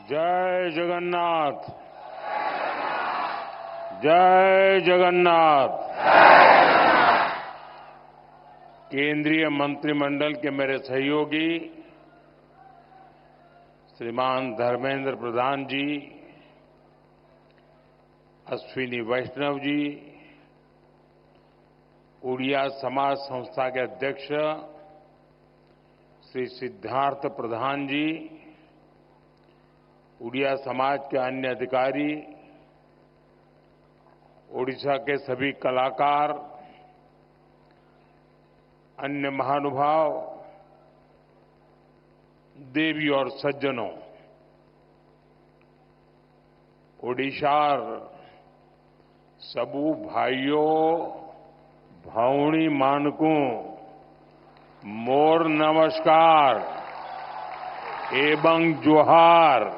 जय जगन्नाथ। जय जगन्नाथ। केंद्रीय मंत्रिमंडल के मेरे सहयोगी श्रीमान धर्मेंद्र प्रधान जी, अश्विनी वैष्णव जी, उड़िया समाज संस्था के अध्यक्ष श्री सिद्धार्थ प्रधान जी, उड़िया समाज के अन्य अधिकारी, ओडिशा के सभी कलाकार, अन्य महानुभाव, देवी और सज्जनों, ओडिशार सबू भाइयों भावनी मानकू मोर नमस्कार एवं जोहार।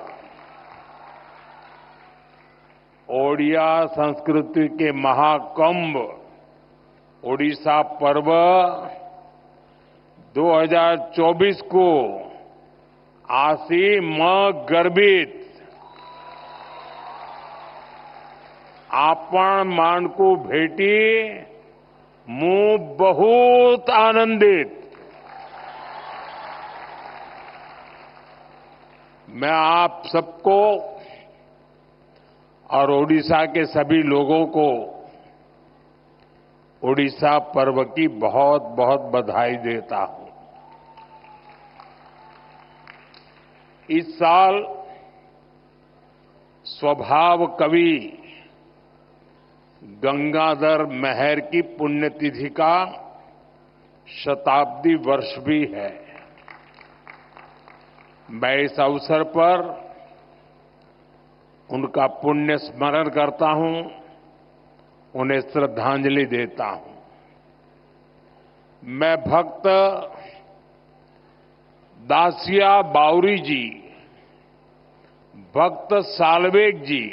ओडिया संस्कृति के महाकुंभ ओडिशा पर्व 2024 को आसी म गर्भित आपण मानकू भेटी मु बहुत आनंदित। मैं आप सबको और ओडिशा के सभी लोगों को ओडिशा पर्व की बहुत बहुत बधाई देता हूं। इस साल स्वभाव कवि गंगाधर मेहर की पुण्यतिथि का शताब्दी वर्ष भी है। मैं इस अवसर पर उनका पुण्य स्मरण करता हूं, उन्हें श्रद्धांजलि देता हूं। मैं भक्त दासिया बावरी जी, भक्त सालवेग जी,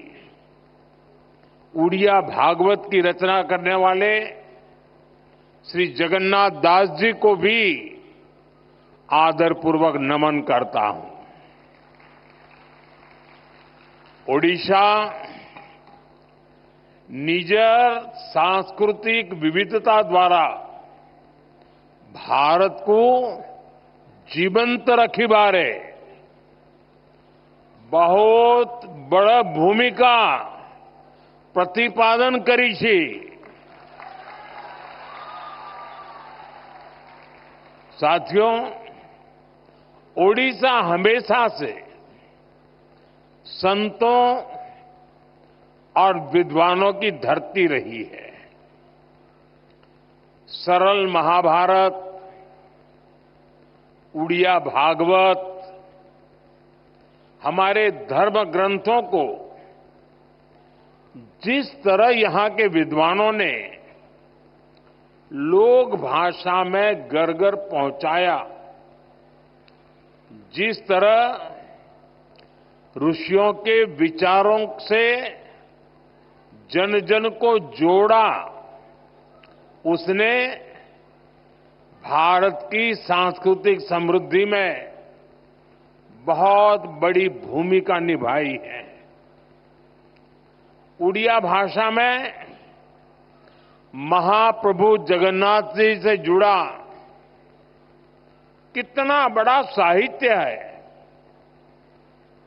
उड़िया भागवत की रचना करने वाले श्री जगन्नाथ दास जी को भी आदरपूर्वक नमन करता हूं। ओडिशा निजर सांस्कृतिक विविधता द्वारा भारत को जीवंत रखी बारे बहुत बड़ा भूमिका प्रतिपादन करी छी। साथियों, ओडिशा हमेशा से संतों और विद्वानों की धरती रही है। सरल महाभारत, उड़िया भागवत हमारे धर्म ग्रंथों को जिस तरह यहां के विद्वानों ने लोक भाषा में घर घर पहुंचाया, जिस तरह ऋषियों के विचारों से जन जन को जोड़ा, उसने भारत की सांस्कृतिक समृद्धि में बहुत बड़ी भूमिका निभाई है। उड़िया भाषा में महाप्रभु जगन्नाथ जी से जुड़ा कितना बड़ा साहित्य है।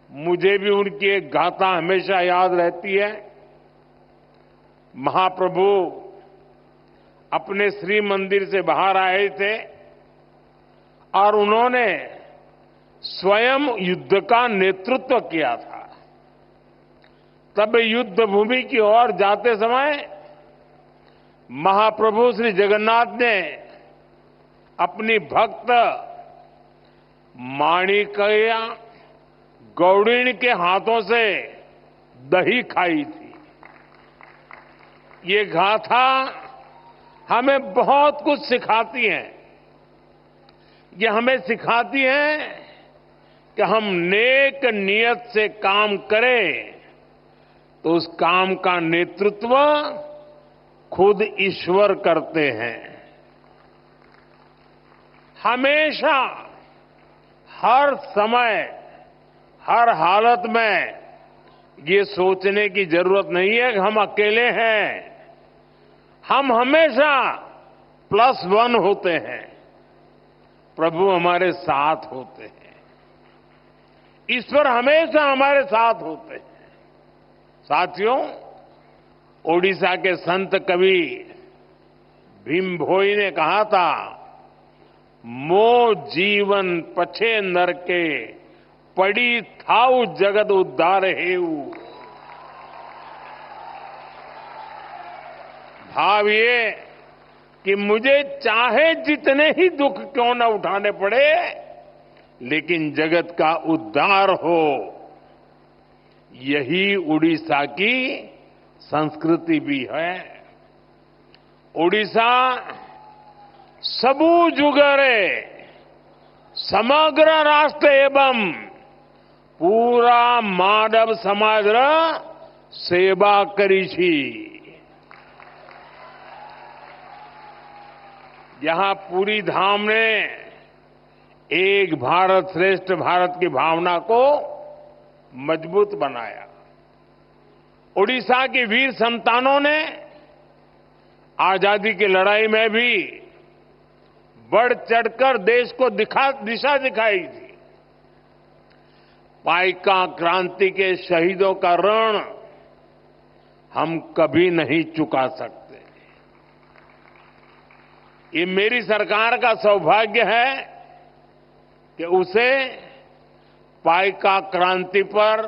मुझे भी उनकी एक गाथा हमेशा याद रहती है। महाप्रभु अपने श्री मंदिर से बाहर आए थे और उन्होंने स्वयं युद्ध का नेतृत्व किया था। तब युद्ध भूमि की ओर जाते समय महाप्रभु श्री जगन्नाथ ने अपनी भक्त माणिक्या गौड़िण के हाथों से दही खाई थी। ये गाथा हमें बहुत कुछ सिखाती है। ये हमें सिखाती है कि हम नेक नियत से काम करें तो उस काम का नेतृत्व खुद ईश्वर करते हैं। हमेशा, हर समय, हर हालत में ये सोचने की जरूरत नहीं है कि हम अकेले हैं। हम हमेशा +1 होते हैं। प्रभु हमारे साथ होते हैं। ईश्वर हमेशा हमारे साथ होते हैं। साथियों, ओडिशा के संत कवि भीम भोई ने कहा था, मो जीवन पछे नर के, पड़ी थाउ जगत उद्धार हेऊ। भाव ये कि मुझे चाहे जितने ही दुख क्यों न उठाने पड़े, लेकिन जगत का उद्धार हो, यही उड़ीसा की संस्कृति भी है। ओडिशा सबू जुगरे समग्र राष्ट्र एवं पूरा मानव समाज सेवा करी छी। यहां पूरी धाम ने एक भारत श्रेष्ठ भारत की भावना को मजबूत बनाया। ओडिशा की वीर संतानों ने आजादी की लड़ाई में भी बढ़ चढ़कर देश को दिशा दिखाई थी। पाइका क्रांति के शहीदों का ऋण हम कभी नहीं चुका सकते। ये मेरी सरकार का सौभाग्य है कि उसे पाइका क्रांति पर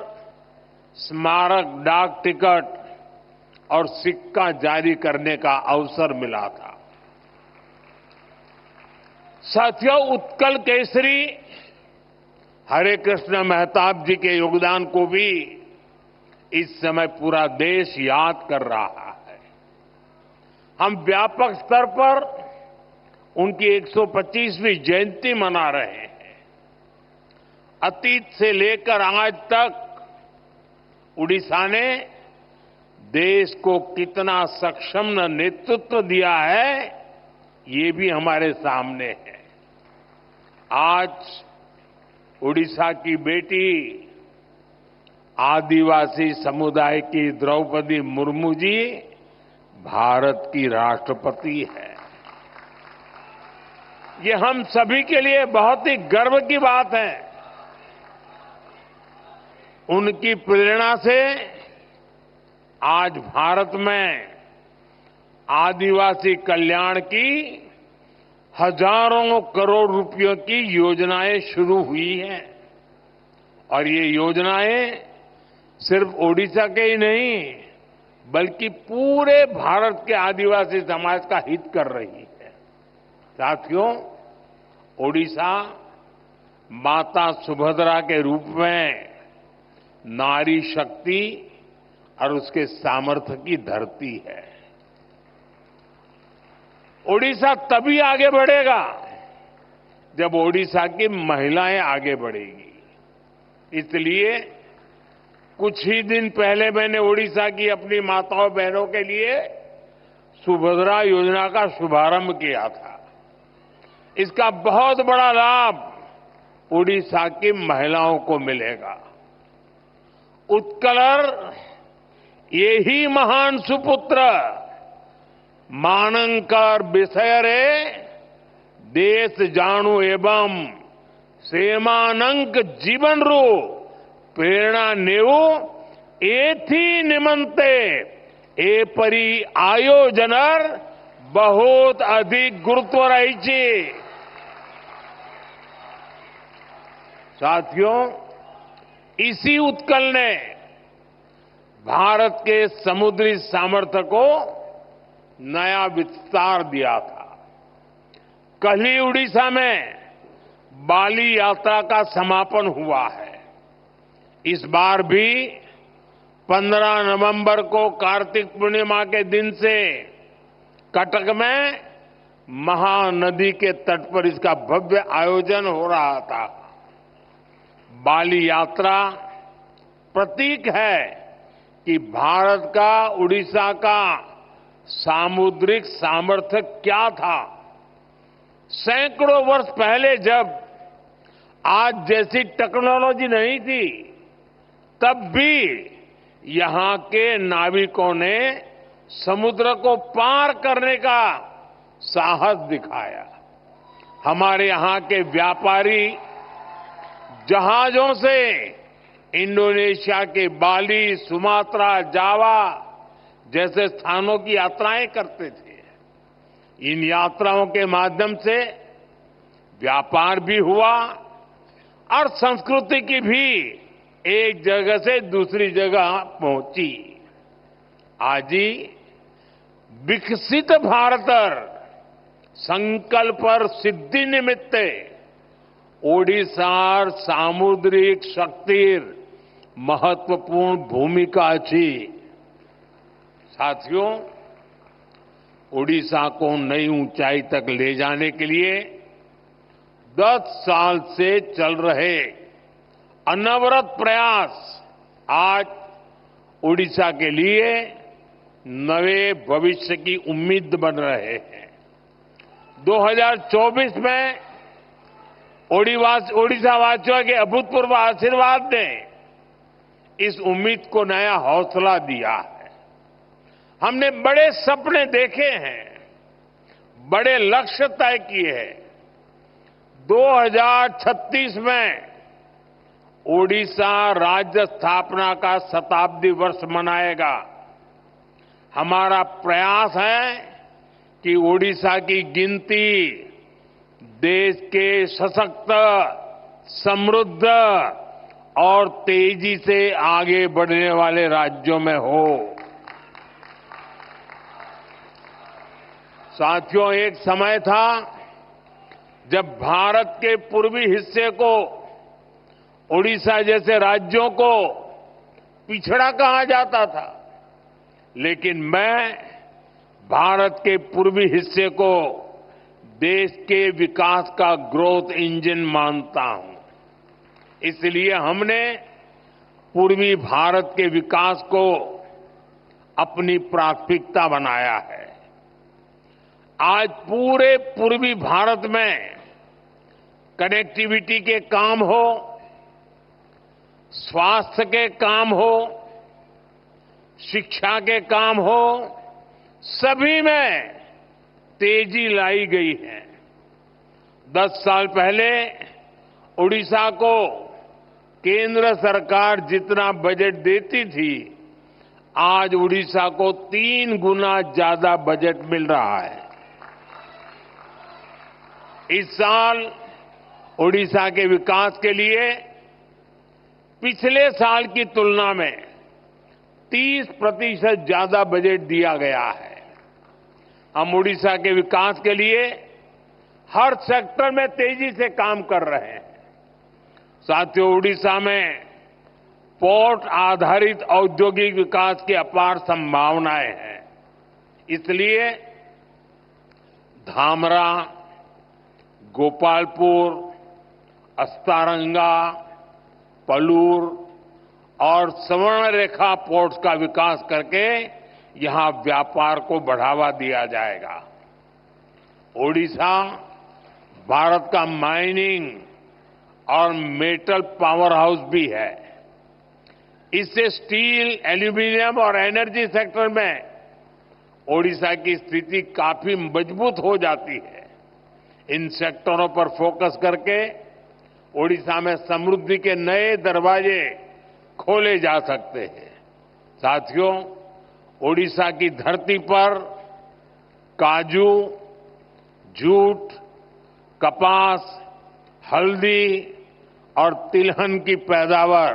स्मारक डाक टिकट और सिक्का जारी करने का अवसर मिला था। साथियों, उत्कल केसरी हरे कृष्ण मेहताब जी के योगदान को भी इस समय पूरा देश याद कर रहा है। हम व्यापक स्तर पर उनकी 125वीं जयंती मना रहे हैं। अतीत से लेकर आज तक उड़ीसा ने देश को कितना सक्षम नेतृत्व दिया है, ये भी हमारे सामने है। आज उड़ीसा की बेटी आदिवासी समुदाय की द्रौपदी मुर्मू जी भारत की राष्ट्रपति है। ये हम सभी के लिए बहुत ही गर्व की बात है। उनकी प्रेरणा से आज भारत में आदिवासी कल्याण की हजारों करोड़ रुपयों की योजनाएं शुरू हुई हैं। और ये योजनाएं सिर्फ ओडिशा के ही नहीं, बल्कि पूरे भारत के आदिवासी समाज का हित कर रही है। साथियों, ओडिशा माता सुभद्रा के रूप में नारी शक्ति और उसके सामर्थ्य की धरती है। ओडिशा तभी आगे बढ़ेगा जब ओडिशा की महिलाएं आगे बढ़ेगी। इसलिए कुछ ही दिन पहले मैंने ओडिशा की अपनी माताओं बहनों के लिए सुभद्रा योजना का शुभारंभ किया था। इसका बहुत बड़ा लाभ ओडिशा की महिलाओं को मिलेगा। उत्कलर ये ही महान सुपुत्र मानंकर विषयरे देश जाणु एवं सेमानंक जीवन रू प्रेरणा नेऊ एथी निमंते ए परी आयोजनर बहुत अधिक गुरुत्व रही छी। साथियों, इसी उत्कल ने भारत के समुद्री सामर्थ्य को नया विस्तार दिया था। कल ही उड़ीसा में बाली यात्रा का समापन हुआ है। इस बार भी 15 नवंबर को कार्तिक पूर्णिमा के दिन से कटक में महानदी के तट पर इसका भव्य आयोजन हो रहा था। बाली यात्रा प्रतीक है कि भारत का उड़ीसा का सामुद्रिक सामर्थ्य क्या था। सैकड़ों वर्ष पहले जब आज जैसी टेक्नोलॉजी नहीं थी, तब भी यहां के नाविकों ने समुद्र को पार करने का साहस दिखाया। हमारे यहां के व्यापारी जहाजों से इंडोनेशिया के बाली, सुमात्रा, जावा जैसे स्थानों की यात्राएं करते थे। इन यात्राओं के माध्यम से व्यापार भी हुआ और संस्कृति की भी एक जगह से दूसरी जगह पहुंची। आज ही विकसित भारत संकल्प सिद्धि निमित्त ओडिशार सामुद्रिक शक्तिर महत्वपूर्ण भूमिका अच्छी। साथियों, ओडिशा को नई ऊंचाई तक ले जाने के लिए 10 साल से चल रहे अनवरत प्रयास आज ओडिशा के लिए नए भविष्य की उम्मीद बन रहे हैं। 2024 में ओडिशा वासियों के अभूतपूर्व आशीर्वाद ने इस उम्मीद को नया हौसला दिया है। हमने बड़े सपने देखे हैं, बड़े लक्ष्य तय किए हैं। 2036 में ओडिशा राज्य स्थापना का शताब्दी वर्ष मनाएगा। हमारा प्रयास है कि ओडिशा की गिनती देश के सशक्त, समृद्ध और तेजी से आगे बढ़ने वाले राज्यों में हो। साथियों, एक समय था जब भारत के पूर्वी हिस्से को, ओडिशा जैसे राज्यों को पिछड़ा कहा जाता था, लेकिन मैं भारत के पूर्वी हिस्से को देश के विकास का ग्रोथ इंजन मानता हूं। इसलिए हमने पूर्वी भारत के विकास को अपनी प्राथमिकता बनाया है। आज पूरे पूर्वी भारत में कनेक्टिविटी के काम हो, स्वास्थ्य के काम हो, शिक्षा के काम हो, सभी में तेजी लाई गई है। 10 साल पहले ओडिशा को केंद्र सरकार जितना बजट देती थी, आज ओडिशा को 3 गुना ज्यादा बजट मिल रहा है। इस साल ओडिशा के विकास के लिए पिछले साल की तुलना में 30% ज्यादा बजट दिया गया है। हम ओडिशा के विकास के लिए हर सेक्टर में तेजी से काम कर रहे हैं। साथियों, ओडिशा में पोर्ट आधारित औद्योगिक विकास की अपार संभावनाएं हैं। इसलिए धामरा, गोपालपुर, अस्तारंगा, पलूर और स्वर्णरेखा पोर्ट्स का विकास करके यहां व्यापार को बढ़ावा दिया जाएगा। ओडिशा भारत का माइनिंग और मेटल पावर हाउस भी है। इससे स्टील, एल्यूमीनियम और एनर्जी सेक्टर में ओडिशा की स्थिति काफी मजबूत हो जाती है। इन सेक्टरों पर फोकस करके ओडिशा में समृद्धि के नए दरवाजे खोले जा सकते हैं। साथियों, ओडिशा की धरती पर काजू, जूट, कपास, हल्दी और तिलहन की पैदावार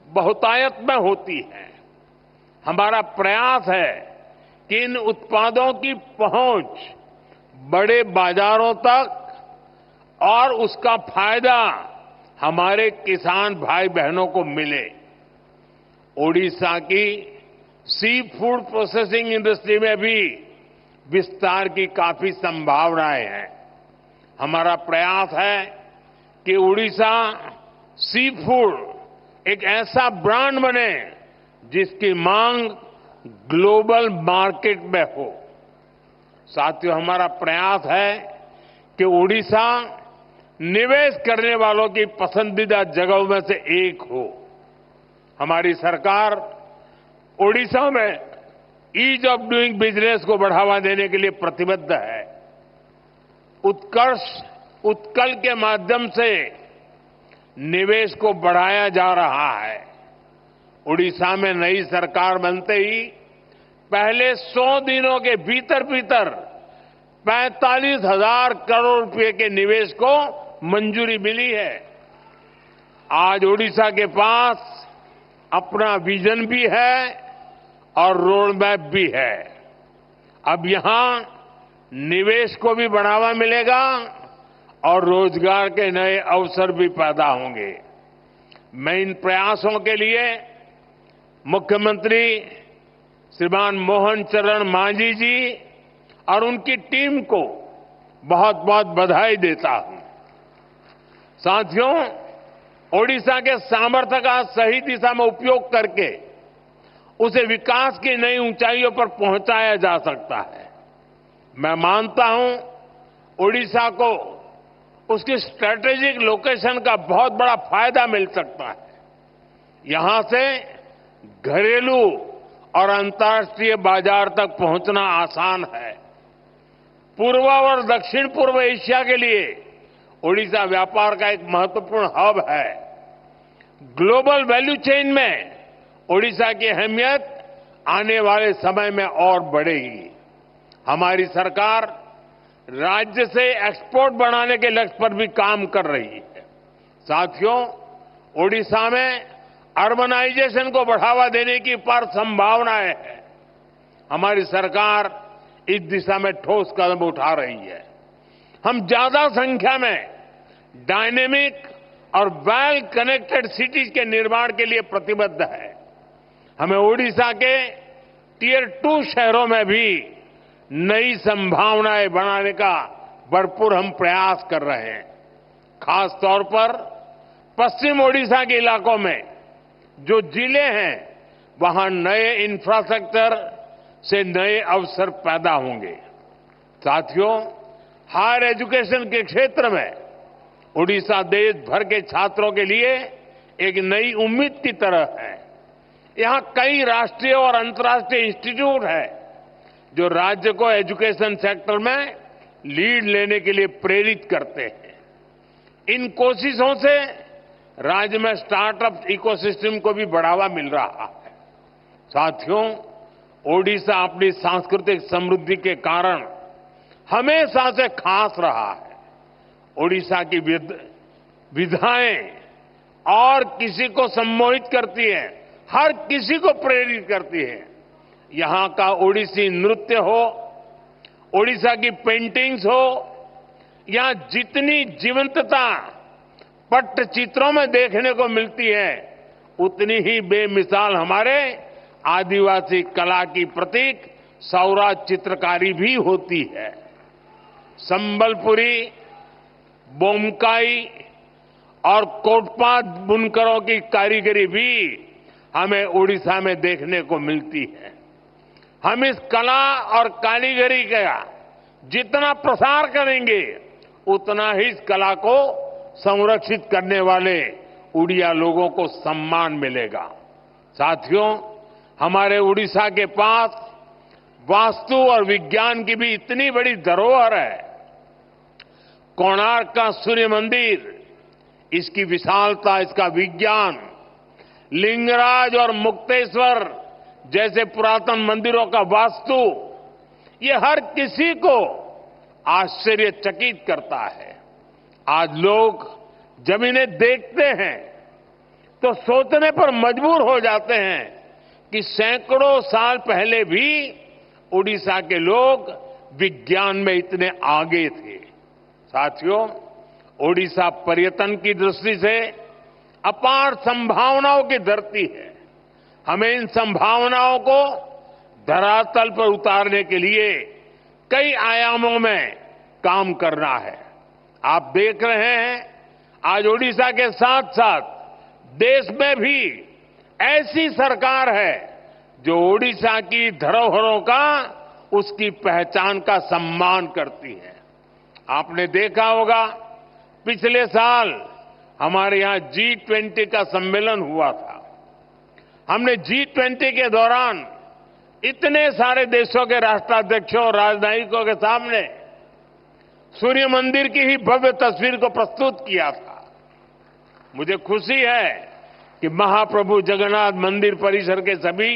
बहुतायत में होती है। हमारा प्रयास है कि इन उत्पादों की पहुंच बड़े बाजारों तक और उसका फायदा हमारे किसान भाई बहनों को मिले। ओडिशा की सी फूड प्रोसेसिंग इंडस्ट्री में भी विस्तार की काफी संभावनाएं हैं। हमारा प्रयास है कि ओडिशा सी फूड एक ऐसा ब्रांड बने जिसकी मांग ग्लोबल मार्केट में हो। साथियों, हमारा प्रयास है कि ओडिशा निवेश करने वालों की पसंदीदा जगहों में से एक हो। हमारी सरकार ओडिशा में ईज ऑफ डूइंग बिजनेस को बढ़ावा देने के लिए प्रतिबद्ध है। उत्कल के माध्यम से निवेश को बढ़ाया जा रहा है। ओडिशा में नई सरकार बनते ही पहले 100 दिनों के भीतर भीतर 45,000 करोड़ रुपए के निवेश को मंजूरी मिली है। आज ओडिशा के पास अपना विजन भी है और रोड मैप भी है। अब यहां निवेश को भी बढ़ावा मिलेगा और रोजगार के नए अवसर भी पैदा होंगे। मैं इन प्रयासों के लिए मुख्यमंत्री श्रीमान मोहन चरण मांझी जी और उनकी टीम को बहुत बहुत बधाई देता हूं। साथियों, ओडिशा के सामर्थ्य का सही दिशा में उपयोग करके उसे विकास की नई ऊंचाइयों पर पहुंचाया जा सकता है। मैं मानता हूं ओडिशा को उसकी स्ट्रेटेजिक लोकेशन का बहुत बड़ा फायदा मिल सकता है। यहां से घरेलू और अंतर्राष्ट्रीय बाजार तक पहुंचना आसान है। पूर्व और दक्षिण पूर्व एशिया के लिए ओडिशा व्यापार का एक महत्वपूर्ण हब है। ग्लोबल वैल्यू चेन में ओडिशा की अहमियत आने वाले समय में और बढ़ेगी। हमारी सरकार राज्य से एक्सपोर्ट बढ़ाने के लक्ष्य पर भी काम कर रही है। साथियों, ओडिशा में अर्बनाइजेशन को बढ़ावा देने की अपार संभावनाएं हैं। हमारी सरकार इस दिशा में ठोस कदम उठा रही है। हम ज्यादा संख्या में डायनेमिक और वेल कनेक्टेड सिटीज के निर्माण के लिए प्रतिबद्ध है। हमें ओडिशा के टियर 2 शहरों में भी नई संभावनाएं बनाने का भरपूर हम प्रयास कर रहे हैं। खास तौर पर पश्चिम ओडिशा के इलाकों में जो जिले हैं, वहां नए इंफ्रास्ट्रक्चर से नए अवसर पैदा होंगे। साथियों, हायर एजुकेशन के क्षेत्र में ओडिशा देश भर के छात्रों के लिए एक नई उम्मीद की तरह है। यहां कई राष्ट्रीय और अंतर्राष्ट्रीय इंस्टीट्यूट हैं जो राज्य को एजुकेशन सेक्टर में लीड लेने के लिए प्रेरित करते हैं। इन कोशिशों से राज्य में स्टार्टअप इकोसिस्टम को भी बढ़ावा मिल रहा है। साथियों, ओडिशा अपनी सांस्कृतिक समृद्धि के कारण हमेशा से खास रहा है। ओडिशा की विधाएं और किसी को सम्मोहित करती है, हर किसी को प्रेरित करती है। यहां का ओडिसी नृत्य हो, ओडिशा की पेंटिंग्स हो, यहां जितनी जीवंतता पट्टचित्रों में देखने को मिलती है, उतनी ही बेमिसाल हमारे आदिवासी कला की प्रतीक सौरा चित्रकारी भी होती है। संबलपुरी, बोमकाई और कोटपात बुनकरों की कारीगरी भी हमें ओडिशा में देखने को मिलती है। हम इस कला और कारीगरी का जितना प्रसार करेंगे, उतना ही इस कला को संरक्षित करने वाले उड़िया लोगों को सम्मान मिलेगा। साथियों, हमारे ओडिशा के पास वास्तु और विज्ञान की भी इतनी बड़ी धरोहर है। कोणार्क का सूर्य मंदिर, इसकी विशालता, इसका विज्ञान, लिंगराज और मुक्तेश्वर जैसे पुरातन मंदिरों का वास्तु, ये हर किसी को आश्चर्यचकित करता है। आज लोग जब इन्हें देखते हैं तो सोचने पर मजबूर हो जाते हैं कि सैकड़ों साल पहले भी ओडिशा के लोग विज्ञान में इतने आगे थे। साथियों, ओडिशा पर्यटन की दृष्टि से अपार संभावनाओं की धरती है। हमें इन संभावनाओं को धरातल पर उतारने के लिए कई आयामों में काम करना है। आप देख रहे हैं, आज ओडिशा के साथ साथ देश में भी ऐसी सरकार है जो ओडिशा की धरोहरों का, उसकी पहचान का सम्मान करती है। आपने देखा होगा, पिछले साल हमारे यहां G20 का सम्मेलन हुआ था। हमने G20 के दौरान इतने सारे देशों के राष्ट्राध्यक्षों और राजनयिकों के सामने सूर्य मंदिर की ही भव्य तस्वीर को प्रस्तुत किया था। मुझे खुशी है कि महाप्रभु जगन्नाथ मंदिर परिसर के सभी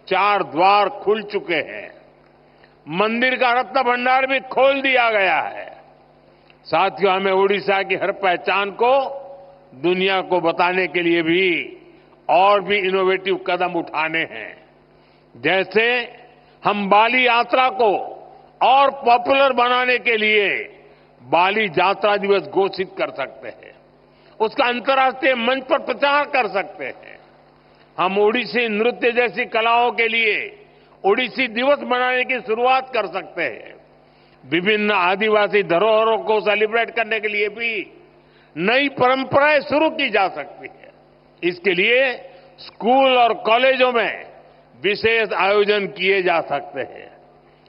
4 द्वार खुल चुके हैं। मंदिर का रत्न भंडार भी खोल दिया गया है। साथियों, हमें ओडिशा की हर पहचान को दुनिया को बताने के लिए भी और भी इनोवेटिव कदम उठाने हैं। जैसे हम बाली यात्रा को और पॉपुलर बनाने के लिए बाली यात्रा दिवस घोषित कर सकते हैं, उसका अंतर्राष्ट्रीय मंच पर प्रचार कर सकते हैं। हम ओडिसी नृत्य जैसी कलाओं के लिए ओडिसी दिवस मनाने की शुरुआत कर सकते हैं। विभिन्न आदिवासी धरोहरों को सेलिब्रेट करने के लिए भी नई परंपराएं शुरू की जा सकती है। इसके लिए स्कूल और कॉलेजों में विशेष आयोजन किए जा सकते हैं।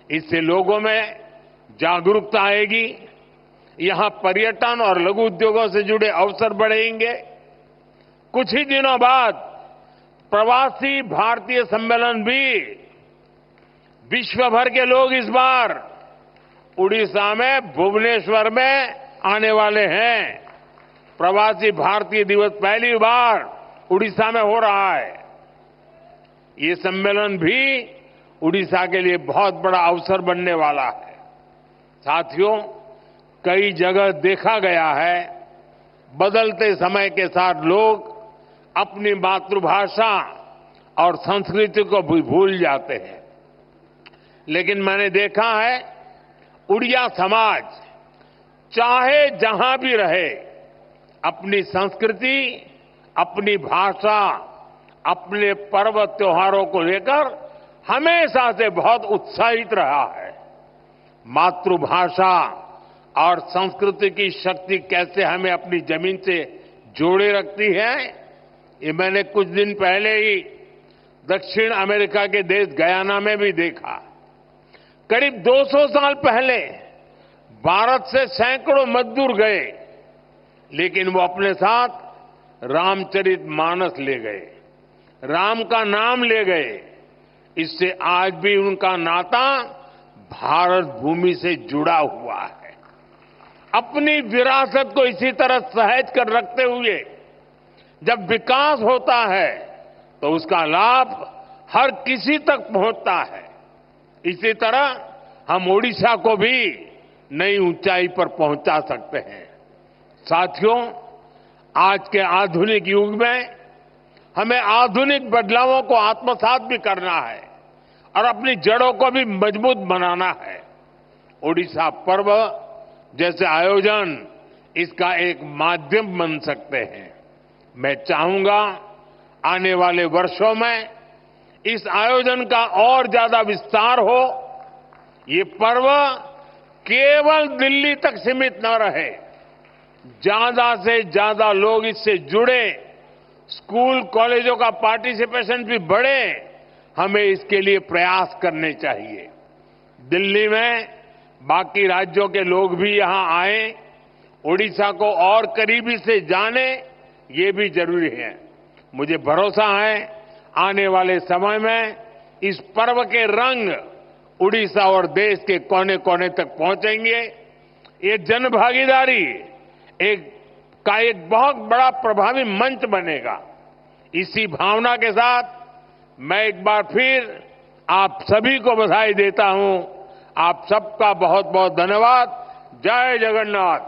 इससे लोगों में जागरूकता आएगी, यहां पर्यटन और लघु उद्योगों से जुड़े अवसर बढ़ेंगे। कुछ ही दिनों बाद प्रवासी भारतीय सम्मेलन भी विश्व भर के लोग इस बार उड़ीसा में भुवनेश्वर में आने वाले हैं। प्रवासी भारतीय दिवस पहली बार उड़ीसा में हो रहा है। ये सम्मेलन भी उड़ीसा के लिए बहुत बड़ा अवसर बनने वाला है। साथियों, कई जगह देखा गया है बदलते समय के साथ लोग अपनी मातृभाषा और संस्कृति को भी भूल जाते हैं, लेकिन मैंने देखा है उड़िया समाज चाहे जहां भी रहे अपनी संस्कृति, अपनी भाषा, अपने पर्व त्योहारों को लेकर हमेशा से बहुत उत्साहित रहा है। मातृभाषा और संस्कृति की शक्ति कैसे हमें अपनी जमीन से जोड़े रखती है, ये मैंने कुछ दिन पहले ही दक्षिण अमेरिका के देश गयाना में भी देखा। करीब 200 साल पहले भारत से सैकड़ों मजदूर गए, लेकिन वो अपने साथ रामचरितमानस ले गए, राम का नाम ले गए। इससे आज भी उनका नाता भारत भूमि से जुड़ा हुआ है। अपनी विरासत को इसी तरह सहज कर रखते हुए जब विकास होता है तो उसका लाभ हर किसी तक पहुंचता है। इसी तरह हम ओडिशा को भी नई ऊंचाई पर पहुंचा सकते हैं। साथियों, आज के आधुनिक युग में हमें आधुनिक बदलावों को आत्मसात भी करना है और अपनी जड़ों को भी मजबूत बनाना है। ओडिशा पर्व जैसे आयोजन इसका एक माध्यम बन सकते हैं। मैं चाहूंगा आने वाले वर्षों में इस आयोजन का और ज्यादा विस्तार हो। ये पर्व केवल दिल्ली तक सीमित न रहे, ज्यादा से ज्यादा लोग इससे जुड़े, स्कूल कॉलेजों का पार्टिसिपेशन भी बढ़े। हमें इसके लिए प्रयास करने चाहिए। दिल्ली में बाकी राज्यों के लोग भी यहां आए, ओडिशा को और करीबी से जाने, ये भी जरूरी है। मुझे भरोसा है आने वाले समय में इस पर्व के रंग उड़ीसा और देश के कोने कोने तक पहुंचेंगे। ये जनभागीदारी का एक बहुत बड़ा प्रभावी मंच बनेगा। इसी भावना के साथ मैं एक बार फिर आप सभी को बधाई देता हूं। आप सबका बहुत बहुत धन्यवाद। जय जगन्नाथ।